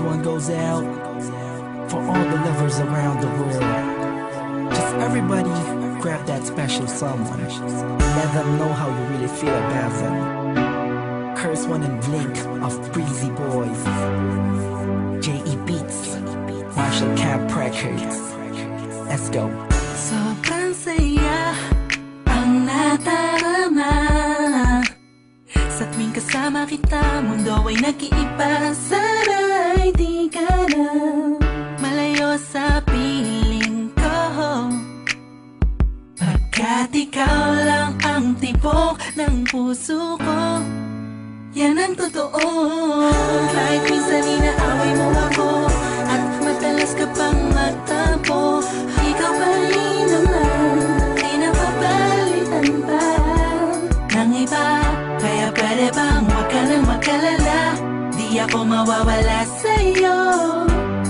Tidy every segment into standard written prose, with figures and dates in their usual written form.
This one goes out for all the lovers around the world. Just everybody grab that special someone. Let them know how you really feel about them. Curse One and Blink of Breezy Boys, J.E. Beats, Marshall Camp Records. Let's go. Sobrang saya ang natarama sa tuwing kasama kita. Mundo ay nag-iiba, sana'y di ka na malayo sa piling ko, pagkat ikaw lang ang tibok ng puso ko. Yan ang totoo. Kahit minsan inaaway mo ako at madalas ka pang magtampo, ikaw pa rin naman, di napapalitan pa ng iba. Kaya pwede bang wag ka nang mag-alala, di ako mawawala sa'yo,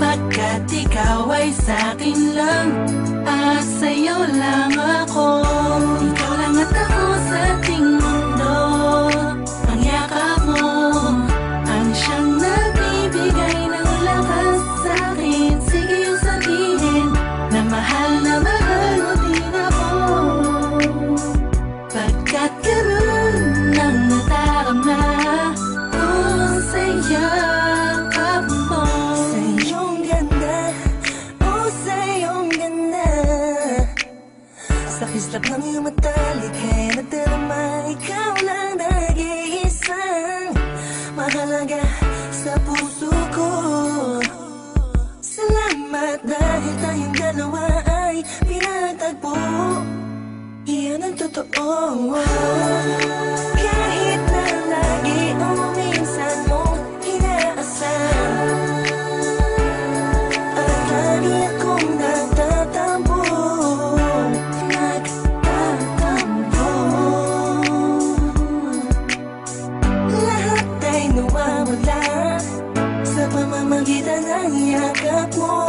pagkat ikaw ay sa'kin lang, sa'yo lang ako. Ikaw lang at ako sa ating mundo. Ang yakap mo ang siyang nagbibigay ng lakas sa'kin. Sige yung sabihin na mahal mo din ako, pagkat karoon ng natarama ko sa yakap mo. Sa iyong ganda, sa iyong ganda, sa kislap ng iyong mata, likha'y nadarama. Ikaw lang nag-iisang mahalaga sa puso ko. Salamat dahil tayong dalawa ay pinagtagpo. Iyan ang totoo. Kahit na lagi o minsan mong inaasahan, at lagi akong nagtatampo. Lahat ay nawawala sa pamamagitan ng yakap mo.